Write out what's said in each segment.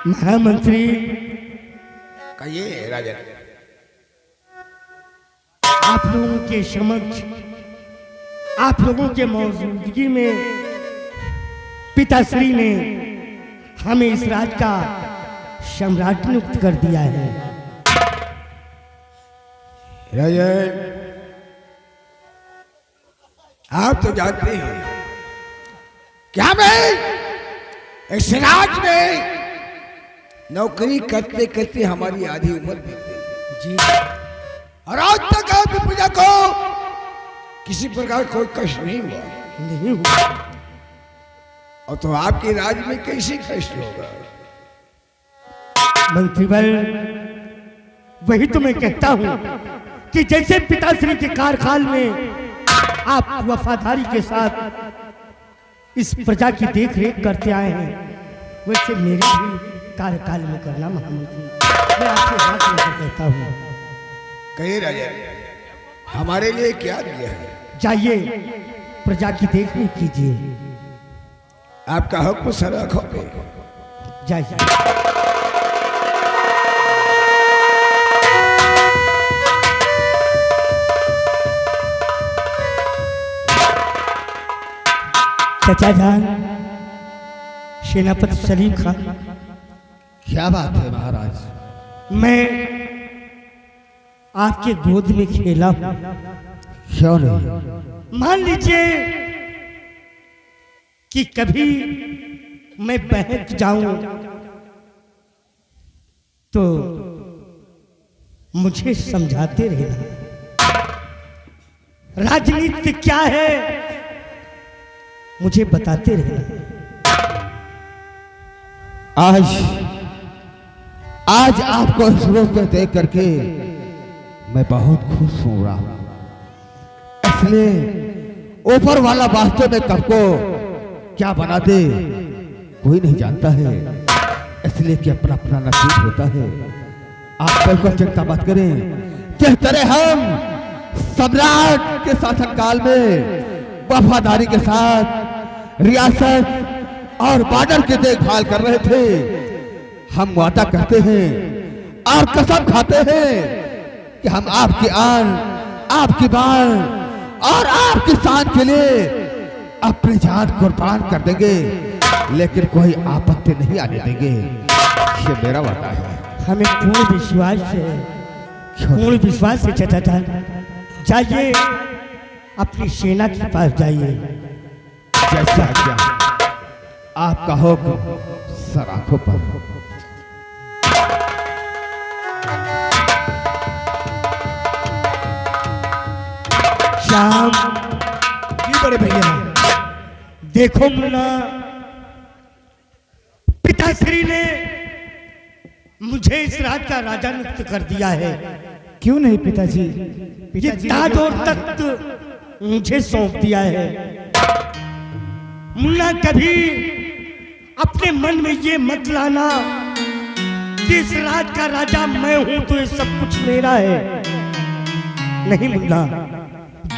महामंत्री कहिए राजा। आप लोगों के समक्ष आप लोगों के मौजूदगी में पिताश्री ने हमें इस राज का सम्राट नियुक्त कर दिया है। राजा आप तो जानते हैं क्या मैं इस राज में नौकरी करते करते हमारी आधी उम्र बीत गई जी, और आज तक आपकी प्रजा को किसी प्रकार कोई कष्ट नहीं हुआ। नहीं हुआ। और तो आपके राज में कैसे कष्ट होगा? मंत्रीवर, वही तो मैं कहता हूं कि जैसे पिताश्री के कार्यकाल में आप वफादारी के साथ इस प्रजा की देख रेख करते आए हैं, वैसे मेरे भी कार्यकाल में करना महामंत्री। मैं आपसे हाथ लेकर कहता हूँ। कहिए राजा, हमारे लिए क्या दिया है? जाइए प्रजा की देख रेख कीजिए। आपका हुक्म सर आंखों पे। जाइए। चाचा जान, सेनापति सलीम खान। क्या बात है महाराज? मैं आपके गोद में खेला हूं। क्यों नहीं? मान लीजिए कि कभी मैं बहक जाऊं तो मुझे समझाते रहना। राजनीति क्या है मुझे बताते रहना। आज आपको इस रूप में देख करके मैं बहुत खुश हूं राम। इसलिए ऊपर वाला वास्तव में कब को क्या बना दे कोई नहीं जानता है, इसलिए कि अपना अपना नसीब होता है। आप बिल्कुल चिंता मत करें। जिस तरह हम सम्राट के शासनकाल में वफादारी के साथ रियासत और बॉर्डर की देखभाल कर रहे थे, हम वादा करते हैं और कसम खाते हैं कि हम आपकी आन, आपकी बान और आपकी शान के लिए अपनी जान कुर्बान कर देंगे, लेकिन कोई आपत्ति नहीं आने देंगे। ये मेरा वादा है। हमें पूर्ण विश्वास है, पूर्ण विश्वास है चाचा जान। जाइए अपनी सेना के पास जाइए। जैसा आज्ञा, आपका हुक्म सर आंखों पर। श्याम जी बड़े भैया। देखो मुन्ना, पिताश्री ने मुझे इस राज का राजा नियुक्त कर दिया है। क्यों नहीं पिताजी? ये ताज और तख्त मुझे सौंप दिया है। मुन्ना, कभी अपने मन में ये मत लाना कि इस राज का राजा मैं हूं तो ये सब कुछ मेरा है। नहीं मुन्ना,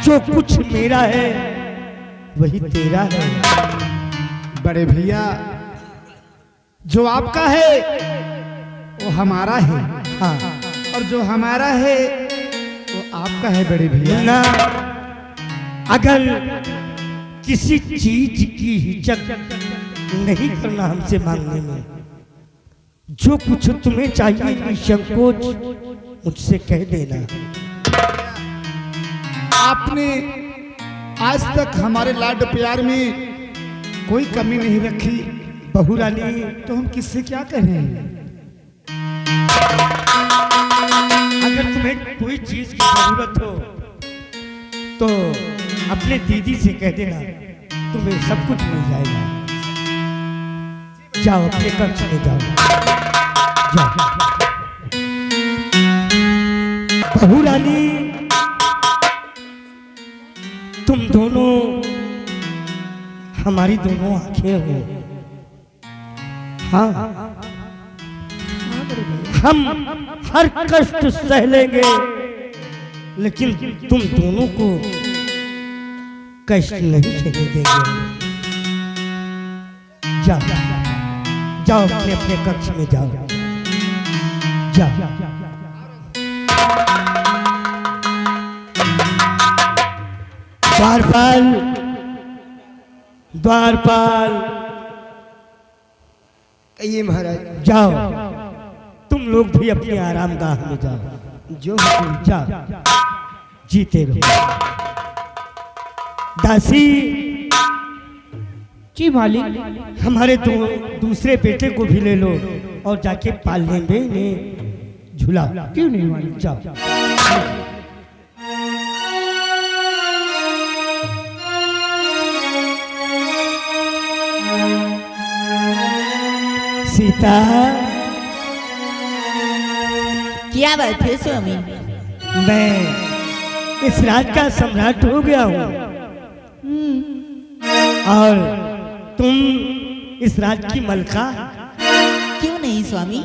जो कुछ मेरा है वही तेरा है। बड़े भैया, जो आपका है वो हमारा है, हाँ, और जो हमारा है वो आपका है बड़े भैया। मुन्ना, अगर किसी चीज की हिचक नहीं करना हमसे मांगने में। जो कुछ तुम्हें चाहिए निसंकोच मुझसे कह देना। आपने आज तक हमारे लाड प्यार में कोई कमी नहीं रखी, बहू रानी, तो हम किससे क्या कहें? अगर तुम्हें कोई चीज की जरूरत हो तो अपने दीदी से कह देना, तुम्हें सब कुछ मिल जाएगा। जाओ अपने कक्ष में जाओ, जाओ। बहू रानी, तुम दोनों हमारी दोनों आंखें हो। हाँ, हम हर कष्ट सह लेंगे, लेकिन तुम दोनों को कष्ट नहीं सहने देंगे। जाओ जाओ अपने अपने कक्ष में जाओ, जाओ। द्वारपाल, द्वारपाल, कहिए महाराज। जाओ तुम लोग भी अपने आरामगाह में जाओ, जो जाओ, जीते रहो। दासी जी मालिक। हमारे दूसरे बेटे को भी ले लो और जाके पालने में इन्हें झुलाओ। क्यों नहीं मालिक? जाओ। सीता, क्या बात है स्वामी? मैं इस राज का सम्राट हो गया हूँ और तुम इस राज की मलका। क्यों नहीं स्वामी?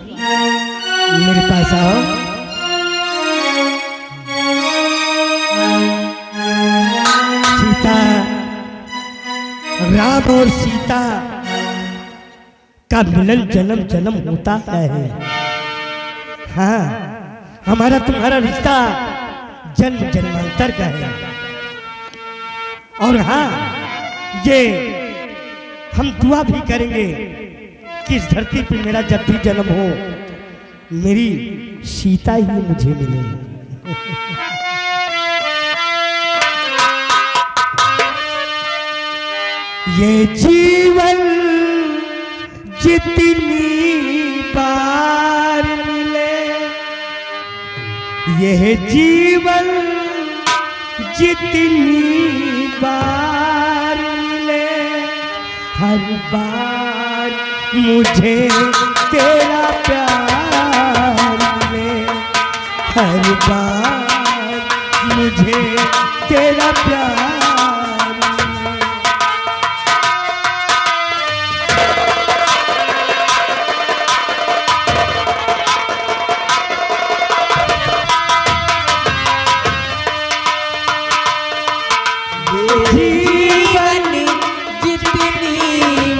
मेरे पास आओ। सीता, राम और सीता का मिलन जन्म जन्म होता है। हाँ, हमारा तुम्हारा रिश्ता जन्म जन्मांतर का है। और हाँ, ये हम दुआ भी करेंगे कि इस धरती पे मेरा जब भी जन्म हो मेरी सीता ही मुझे मिले। ये जीवन जितनी बार मिले, यह जीवन जितनी बार मिले, हर बार मुझे तेरा प्यार मिले, हर बार मुझे तेरा प्यार मिले। जीवन जितनी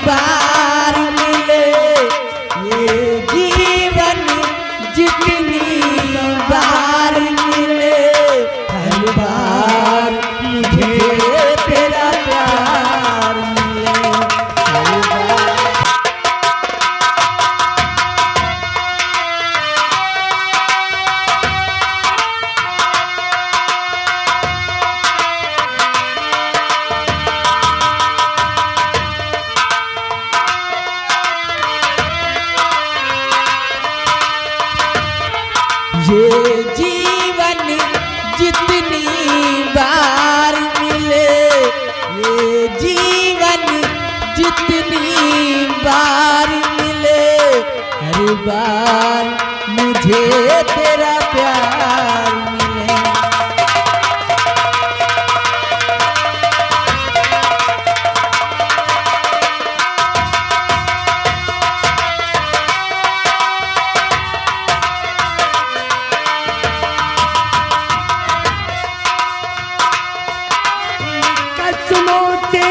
बार मिले, ये जीवन जितनी बार मिले, हर बार मुझे तेरा प्यार मिले, हर बार। ये जीवन जितनी बार मिले, ये जीवन जितनी बार मिले, हर बार मुझे तेरा प्यार मिले। कसमों से,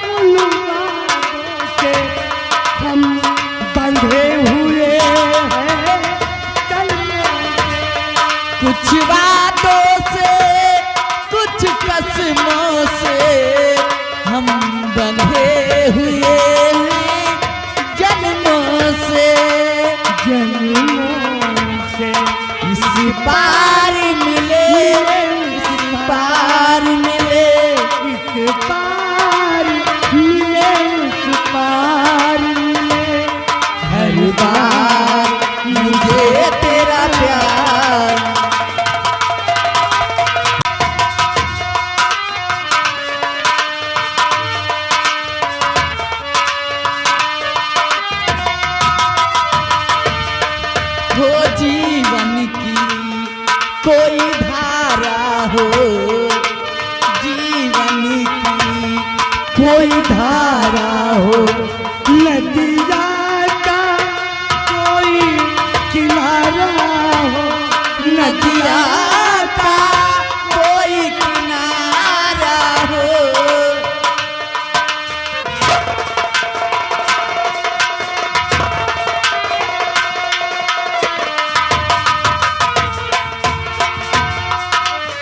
उल्लुओं से हम बंधे हुए हैं, चलने कुछ बातों से, कुछ कसमों से हम बंधे हुए हैं, जन्मों से। जन्मों से इस पार मिले, इस पार मिले, इस पार मिले, इस पार मिले, हर बार मुझे तेरा प्यार। हो जीवन की कोई धारा हो, जीवन की कोई धारा हो, नदिया का कोई किनारा हो, नदिया का कोई किनारा हो।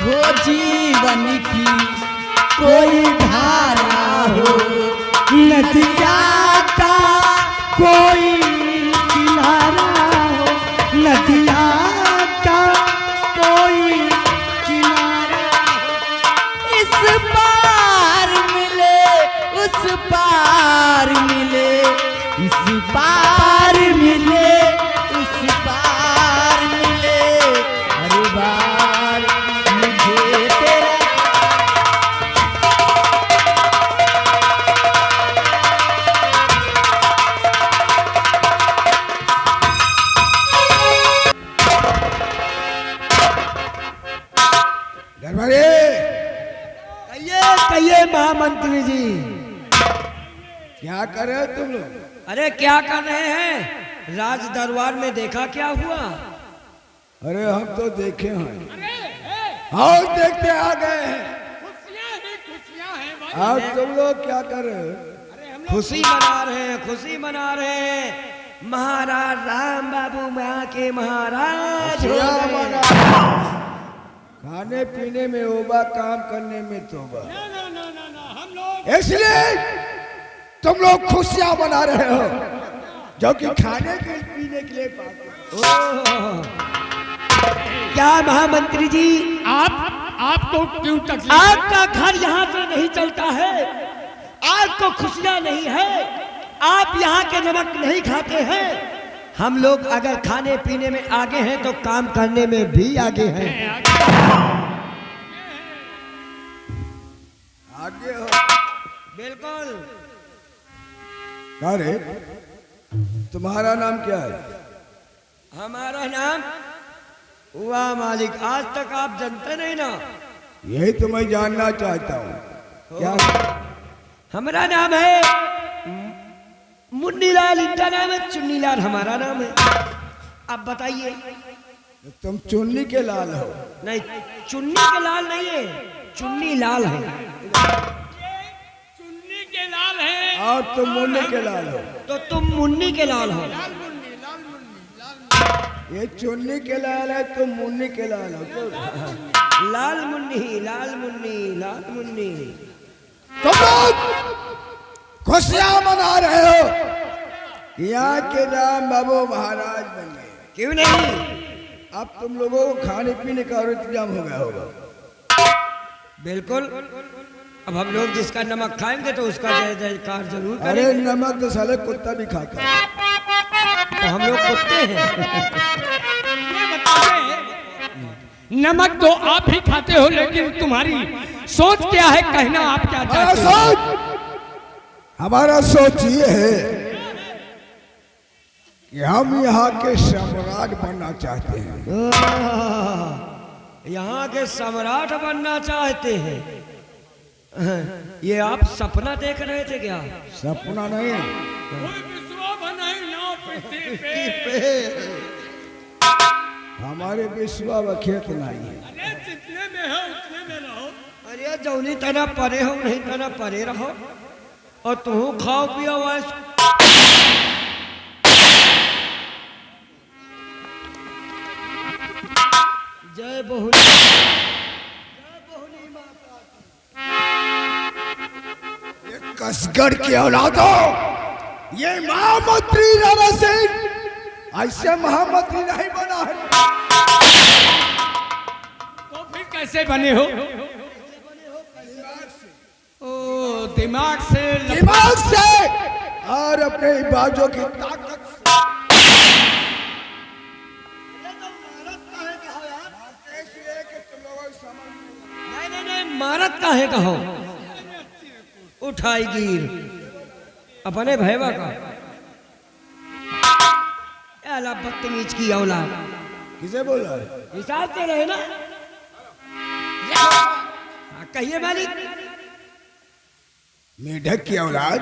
हो जीवन की कोई धारा हो, नदिया का कोई किनारा हो, नदिया का कोई किनारा हो। इस पार मिले उस पार मिले, इस पार मिले उस पार मिले, हर बार मुझे तेरा दरबारी कहिए महामंत्री जी। क्या कर रहे हो तुम लोग? अरे क्या कर रहे हैं? राज दरबार में देखा क्या हुआ? अरे हम तो देखे हैं और देखते आ गए हैं। आप तुम लोग क्या कर रहे हो? खुशी मना रहे हैं, खुशी मना रहे हैं। महाराज राम बाबू माँ के महाराज हो क्या गए। मना? खाने पीने में ओबा, काम करने में तोबा। इसलिए तुम लोग खुशियां मना रहे हो जो कि खाने के पीने के लिए पाते हो। क्या महामंत्री जी, आपको क्यों तकलीफ? आपका घर यहाँ पे नहीं चलता है, आपको खुशियाँ नहीं है, आप यहाँ के नमक नहीं खाते हैं। हम लोग अगर खाने पीने में आगे हैं तो काम करने में भी आगे हैं। आगे हो। बिल्कुल। अरे तुम्हारा नाम क्या है? हमारा नाम हुआ मालिक, आज तक आप जानते नहीं ना। यही तो मैं जानना चाहता हूँ। क्या? हमारा नाम है मुन्नीलाल, इनका नाम है चुन्नीलाल, हमारा नाम है। अब बताइए। तुम चुन्नी के लाल हो? नहीं, चुन्नी के लाल नहीं है, चुन्नी लाल है। चुन्नी के लाल है और तुम मुन्नी के लाल हो? तो तुम मुन्नी के लाल हो। ये चुन्नी के लाल है, तुम मुन्नी के लाल हो। तो लाल मुन्नी, लाल मुन्नी, लाल मुन्नी। तुम लोग खुशियां मना रहे हो कि यहाँ के राम बाबू महाराज बन गए। क्यों नहीं? अब तुम लोगों को खाने पीने का और इंतजाम हो गया होगा। बिल्कुल। अब हम लोग जिसका नमक खाएंगे तो उसका जय जयकार जरूर अरे करेंगे। नमक तो साले कुत्ता भी खाता है। तो हम लोग कुत्ते हैं। नमक तो आप ही खाते हो, लेकिन तुम्हारी सोच क्या है, कहना आप क्या हमारा चाहते हो? सोच, हमारा सोच ये है कि हम यहाँ के सम्राट बनना चाहते हैं। यहाँ के सम्राट बनना चाहते हैं। ये आप सपना देख रहे थे क्या? सपना नहीं, हमारे विश्वा खेत नहीं है। अरे जौनी तना परे हो, नहीं तना परे रहो और तू खाओ पियो बस। जय बहुली। ये कसगढ़ की औलाद हो, ये महामंत्री राणा सिंह ऐसे महामंत्री नहीं बना है। तो फिर कैसे बने हो? ओ, दिमाग से दिमाग से और अपने बाजों की ताकत से। नहीं नहीं नहीं, मारत काहे का हो? उठाई गिर अपने भैया का। अला बदतमीज की औलाद। किसे बोला है? हिसाब से रहे ना। हाँ, कहिए मालिक। मेढक की औलाद।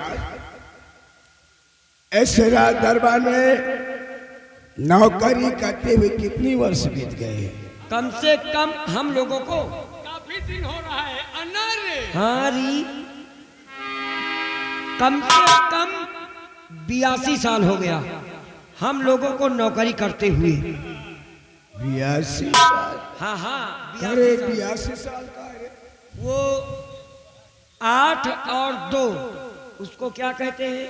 ऐसे राज दरबार में नौकरी करते हुए कितनी वर्ष बीत गए? कम से कम हम लोगों को काफी दिन हो रहा है। अनार हाँ री, कम से कम 82 साल हो गया हम लोगों को नौकरी करते हुए। 82 साल। हाँ हाँ अरे 82 साल। 82 साल का है। वो 8 और 2 उसको क्या कहते हैं?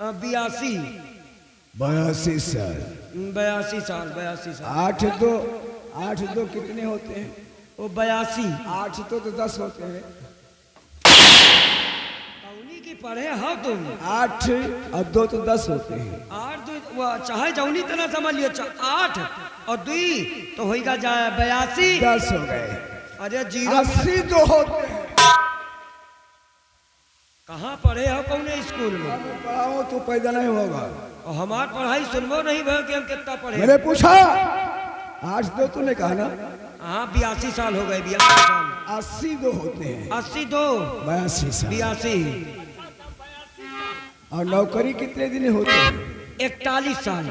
82 82 साल। 82 साल 82 साल। 8 दो कितने होते हैं? वो 82 8 तो 10 होते हैं। जौनी की पढ़े हो तुम। 8 और 2 तो 10 होते हैं। 8 2 वो चाहे जौनी तरह समझ लियो 8 और 2 तो होगा जाए 82। 10 हो गए। अरे जीरो 80 तो होते हैं। कहाँ पढ़े हो कौन स्कूल में? मैं पढ़ाऊं तो पैदा नहीं होगा। और हमार पढ़ाई सुनबो नहीं भयो कि हम कितना पढ़े। मैंने पूछा 8 दो तूने कहा ना। हाँ 82 साल हो गए 82 साल। 80 दो होते हैं। 82 82 साल। 82 और नौकरी कितने दिन होते हैं? 41 साल।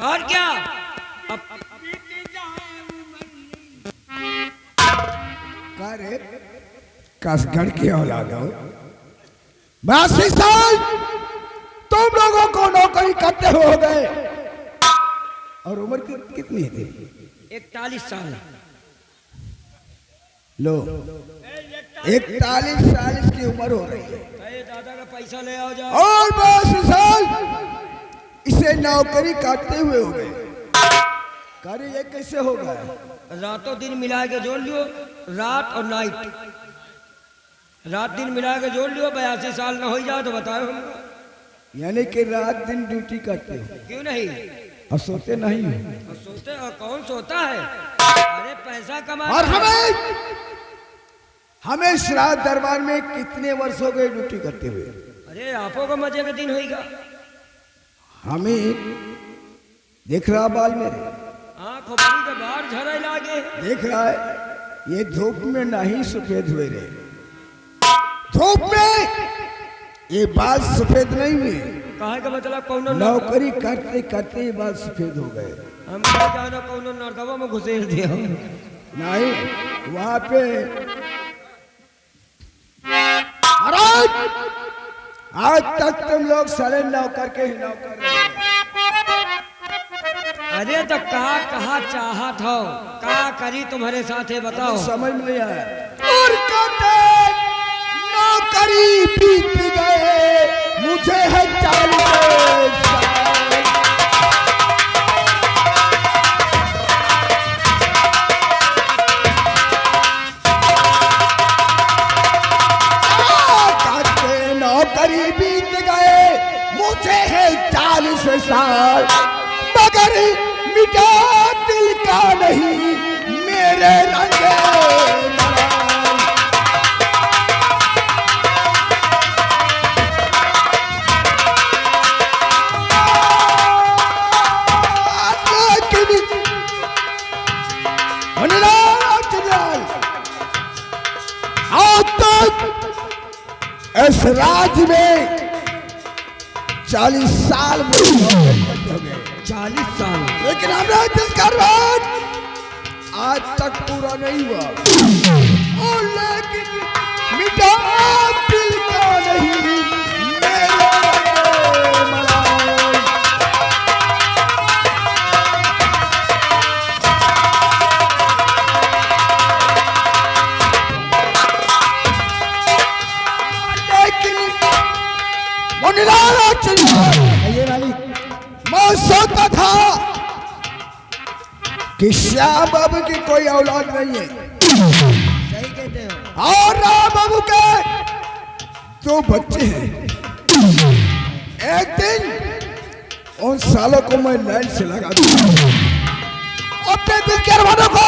और क्या अब का रे कसगढ़ की औलाद हो। 82 साल तुम लोगों को नौकरी करते हो गए। और उम्र कितनी थी? 41 साल। लो 41 साल इसकी उम्र हो रही है। अरे दादा का पैसा ले आओ जाओ। और 82 साल इसे नौकरी करते हुए हो गए। करे ये कैसे होगा? रातों दिन मिला के जोड़ लियो, रात और नाइट, रात दिन मिला के जोड़ लियो। 82 साल ना हो जाओ तो बताओ हमको। यानी कि रात दिन ड्यूटी करते हो क्यों नहीं? और सोते नहीं हो। और सोते और कौन सोता है? अरे पैसा कमा। और हमें श्राद्ध दरबार में कितने वर्ष हो गए ड्यूटी करते हुए? अरे आपो का मजे का दिन होगा। हमें देख रहा बाल मेरे, आँख खोपड़ी के बाहर झरे लागे। देख रहा है ये धूप में नहीं सफेद हुए रे। धूप में ये बाल सफेद नहीं हुए। कहे का मतलब कौन नौकरी करते करते ये बाल सफेद हो गए। हम क्या जानो कौन नर्दवा में घुसेड़ दिया। नहीं वहां पे आज तक तुम लोग सारे नौकर के ही नौकर रहे। अरे तो कहा चाहत हो, का करी तुम्हारे साथे बताओ। समझ में नहीं आया। और कहते नौकरी बीत गए मुझे है 40 साल। कहते नौकरी बीत गए मुझे है 40 साल। मगर मिटा दिल का नहीं मेरे रंगे आज तक इस राज्य में 40 साल हो गए। 40 साल। लेकिन हमारा दिल का राज आज तक पूरा नहीं हुआ। और लेकिन मिटा दिल का नहीं मेरे मलाई। लेकिन मुनिलाल चलिए वाली मैं सोचता था कि श्याम बाबू की कोई औलाद नहीं है। सही कहते हो। और राम बाबू के 2 बच्चे हैं। एक दिन उन सालों को मैं लाइन से लगा दूंगा। अपने दिल के अरमानों को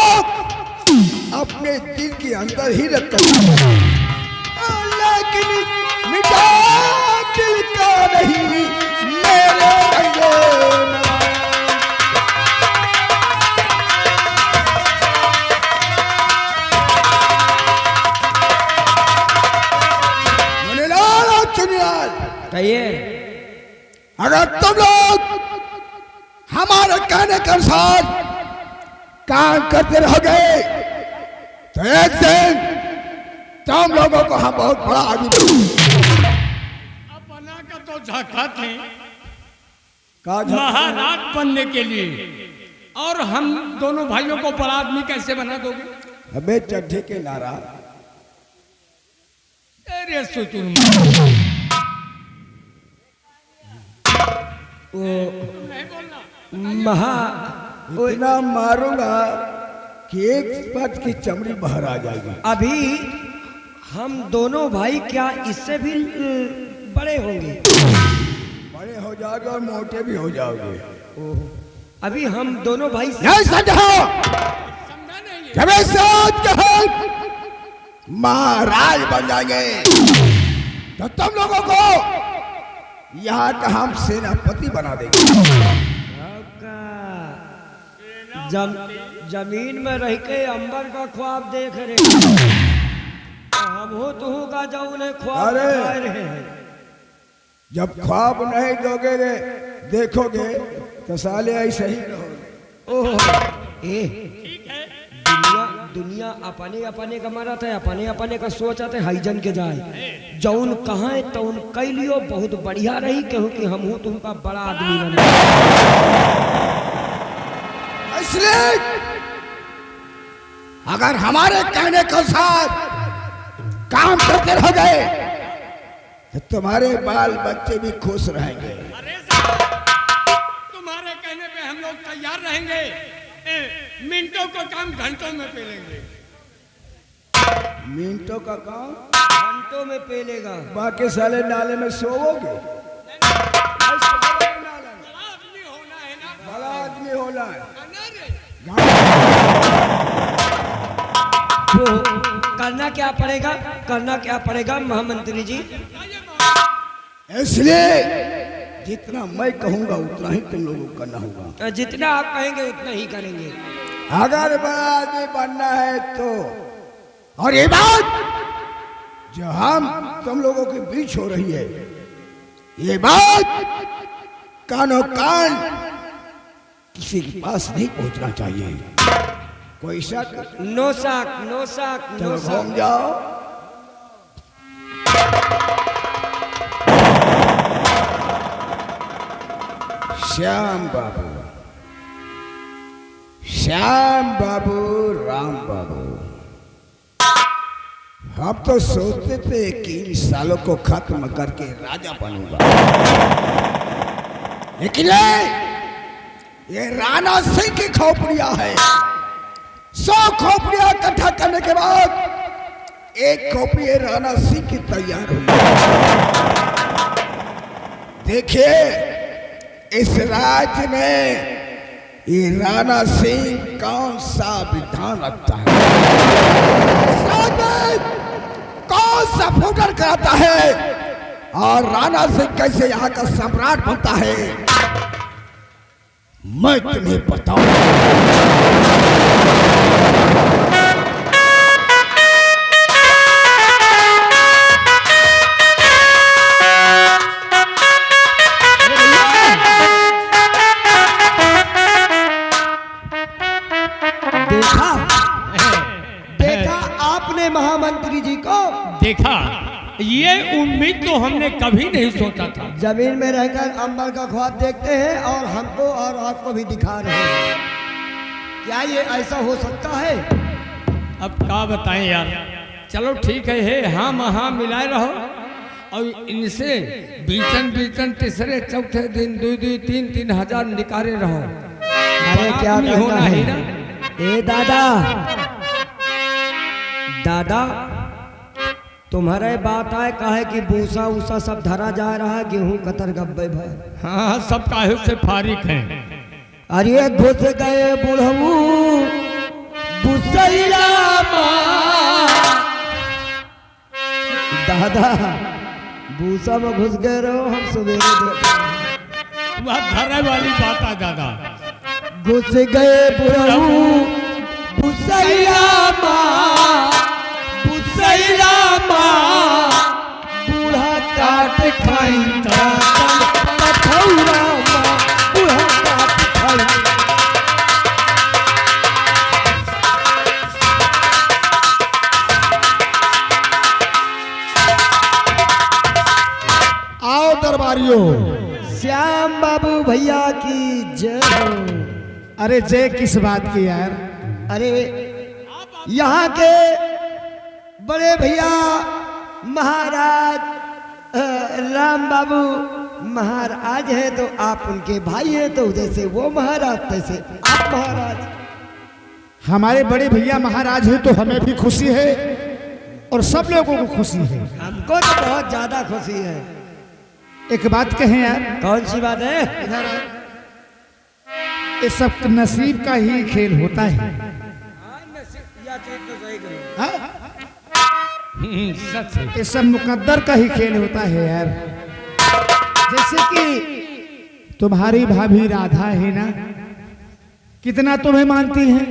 अपने दिल के अंदर ही रखकर, लेकिन मिटा दिल का नहीं मेरे रंगे कहिए। अगर तुम लोग हमारे कहने के अनुसार काम करते रह गए तो एक दिन तुम लोगों को हम बहुत बड़ा आदमी ताकत है का झटका? महाराज बनने के लिए, और हम दोनों भाइयों को बड़ा आदमी कैसे बना दोगे? अबे चड्ढे के नारा, अरे सुतुर नहीं बोलना। महा इतना मारूंगा कि एक पद की चमड़ी बाहर आ जाएगी। अभी हम दोनों भाई क्या इससे भी बड़े होंगे? बड़े हो जाओगे और मोटे भी हो जाओगे। अभी हम दोनों भाई नहीं समझो, जब ये सोच के हम महाराज बन जाएंगे तो तुम लोगों को यहाँ का हम सेनापति बना देंगे। जमीन में रह के अंबर का ख्वाब देख रहे, हम हो तो होगा जो उन्हें ख्वाब अरे! दिखाए रहे हैं। जब ख्वाब नहीं दोगे रे देखोगे तो साले ऐसे ही रहोगे। ओह ए दुनिया अपने अपने का मरत है, अपने अपने का सोचते हाईजन के जाए जौन कहाँ है तौन कई लियो बहुत बढ़िया रही क्योंकि हम हो तुमका बड़ा आदमी बने। इसलिए अगर हमारे कहने के साथ काम करते रह गए तो तुम्हारे बाल बच्चे भी खुश रहेंगे। अरे साहब, तुम्हारे कहने पे हम लोग तैयार रहेंगे। मिनटों का काम घंटों में पेलेंगे। मिनटों का काम घंटों में पेलेगा। बाकी साले नाले में सोओगे। आदमी होना है ना। बड़ा आदमी होना है। वो करना क्या पड़ेगा, करना क्या पड़ेगा महामंत्री जी? इसलिए जितना मैं कहूंगा उतना ही तुम लोगों को करना होगा। जितना आप कहेंगे उतना ही करेंगे। अगर बड़ा आदमी बनना है तो, और ये बात जो हम तुम लोगों के बीच हो रही है, ये बात कानो कान किसी के पास नहीं पहुंचना चाहिए। कोई शक? नो शक, नो शक, नो तो शक। घूम जाओ। श्याम बाबू, श्याम बाबू, राम बाबू, हम तो सोचते थे कि इन सालों को खत्म करके राजा बनूंगा, लेकिन ये राणा सिंह की खोपड़िया है। 100 खोपड़ियां इकट्ठा करने के बाद एक खोपड़ी राणा सिंह की तैयार हुई। देखिए इस राज्य में ये राणा सिंह कौन सा विधान रखता है, इस राज्य में कौन सा फूटर कराता है, और राणा सिंह कैसे यहाँ का सम्राट बनता है, मैं तुम्हें बताऊंगा। देखा आपने महामंत्री जी को? देखा, ये उम्मीद तो हमने कभी नहीं सोचा था। जमीन में रहकर अंबर का ख्वाब देखते हैं और हमको और आपको भी दिखा रहे हैं। क्या ये ऐसा हो सकता है? अब क्या बताएं यार। चलो ठीक है हाँ मिलाए रहो, और इनसे बीचन तीसरे चौथे दिन 2-3 हजार निकाले रहो। अरे क्या आदमी कहना होना है है ना। ए दादा, दादा तुम्हारे बात आए कहे कि भूसा उसा सब धरा जा रहा है, गेहूं कतर गब्बे भाई। हाँ सब काहे से फारिक हैं। अरे घुस गए बुढ़ऊ बुसैला दादा, भूसा में घुस गए रहो, हम सवेरे देखा। वह धरे वाली बात आ दादा। घुस गए बुढ़ऊ बुसैला बूढ़ा काट खाई कठौरा बूढ़ा काट खाई। आओ दरबारियों, राम बाबू भैया की जय हो। अरे जय किस बात की यार? अरे यहाँ के बड़े भैया महाराज राम बाबू महाराज है तो आप उनके भाई हैं, तो जैसे वो महाराज तैसे आप महाराज। हमारे बड़े भैया महाराज हैं तो हमें भी खुशी है और सब लोगों को खुशी है। हमको तो बहुत ज्यादा खुशी है। एक बात कहें यार, कौन सी बात है? इधर आओ। ये सब तो नसीब का ही खेल होता है। हाँ? सच है। ये सब मुकद्दर का ही खेल होता है यार। जैसे कि तुम्हारी भाभी राधा है ना, कितना तुम्हें मानती है?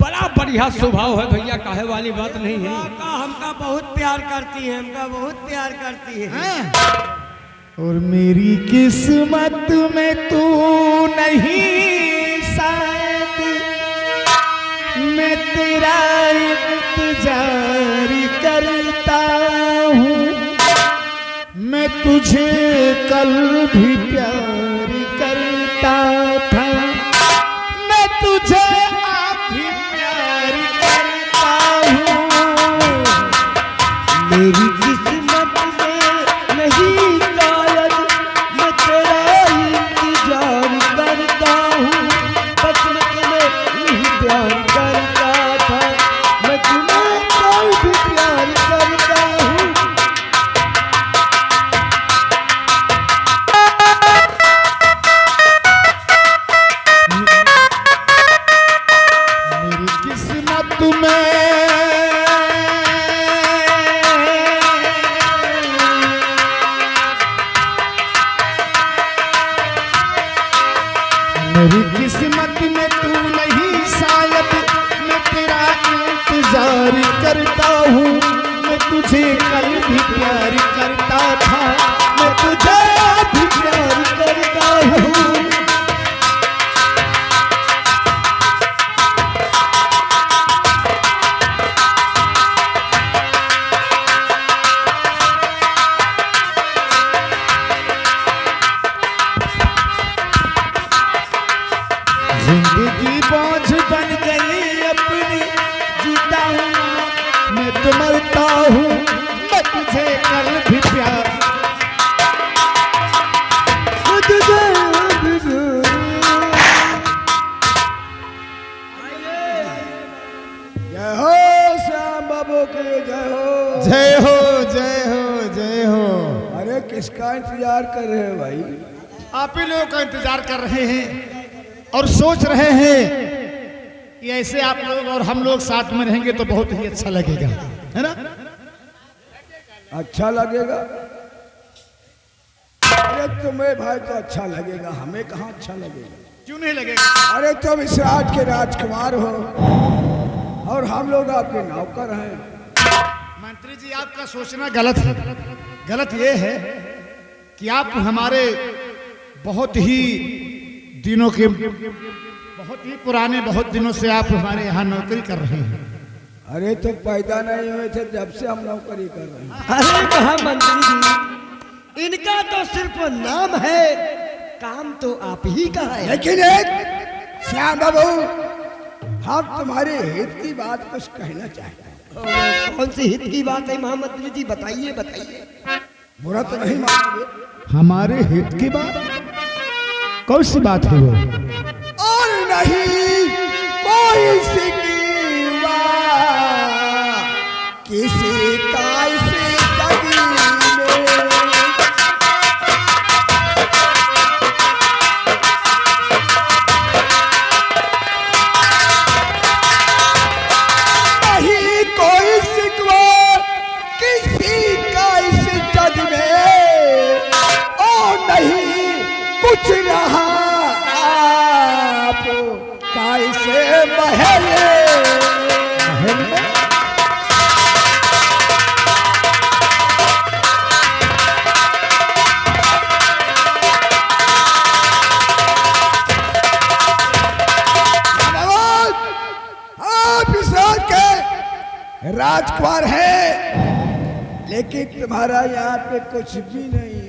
बड़ा बढ़िया स्वभाव है भैया, काहे वाली बात नहीं है। हमका बहुत प्यार करती है, हमका बहुत प्यार करती है। और मेरी किस्मत में तू नहीं, शायद मैं तेरा इंतजार करता हूँ। मैं तुझे कल भी प्यार करता था, मैं तुझे आज भी प्यार करता हूँ। मेरी किस्मत में नहीं शायद मैं तेरा इंतजार करता हूँ। बचपन में नहीं प्यार करता था, मैं तुम्हें कल भी प्यार करता हूँ। मेरी किस्मत में मेरी किस्मत में तू नहीं, शायद मैं तेरा इंतजार करता हूँ। मैं तुझे कल भी प्यार करता था, मैं तुझे आज भी प्यार करता हूँ। जिंदगी बोझ बन गई अपनी, जीता हूँ मैं तो मरता हूँ। मैं तुझे कल भी प्यार जय हो श्याम बाबू के जय हो। जय हो जय हो जय हो। अरे किसका इंतजार कर रहे हैं भाई? आप ही लोगों का इंतजार कर रहे हैं और सोच रहे हैं कि ऐसे आप लोग और हम लोग साथ में रहेंगे तो बहुत ही अच्छा लगेगा, है ना? अच्छा लगेगा? अरे तुम्हें भाई तो अच्छा लगेगा, हमें कहाँ अच्छा लगेगा? क्यों नहीं लगेगा? अरे तुम इस राज के राजकुमार हो और हम लोग आपके नौकर हैं। मंत्री जी, आपका सोचना गलत है। गलत ये है कि आप हमारे बहुत ही दिनों के, बहुत ही पुराने, बहुत दिनों से आप हमारे यहाँ नौकरी कर रहे हैं। अरे तुम पैदा नहीं हुए थे जब से हम नौकरी कर रहे हैं। अरे महामंत्री जी, इनका तो सिर्फ नाम है, काम तो आप ही का है। लेकिन एक श्याम बाबू, हम तुम्हारे हित की बात कुछ कहना चाहते हैं। कौन सी हित की बात है महामंत्री जी? बताइए बताइए। बुरा तो नहीं मानोगे? हमारे हित की बात? कौन सी बात है वो? और नहीं कोई सिकीवा किसी का इसी कदी में। नहीं कोई सिकवा किसी का इस जग में, और नहीं कुछ रहा आप कैसे महल में। आप इस राज के राजकुमार हैं, लेकिन तुम्हारा यहाँ पे कुछ भी नहीं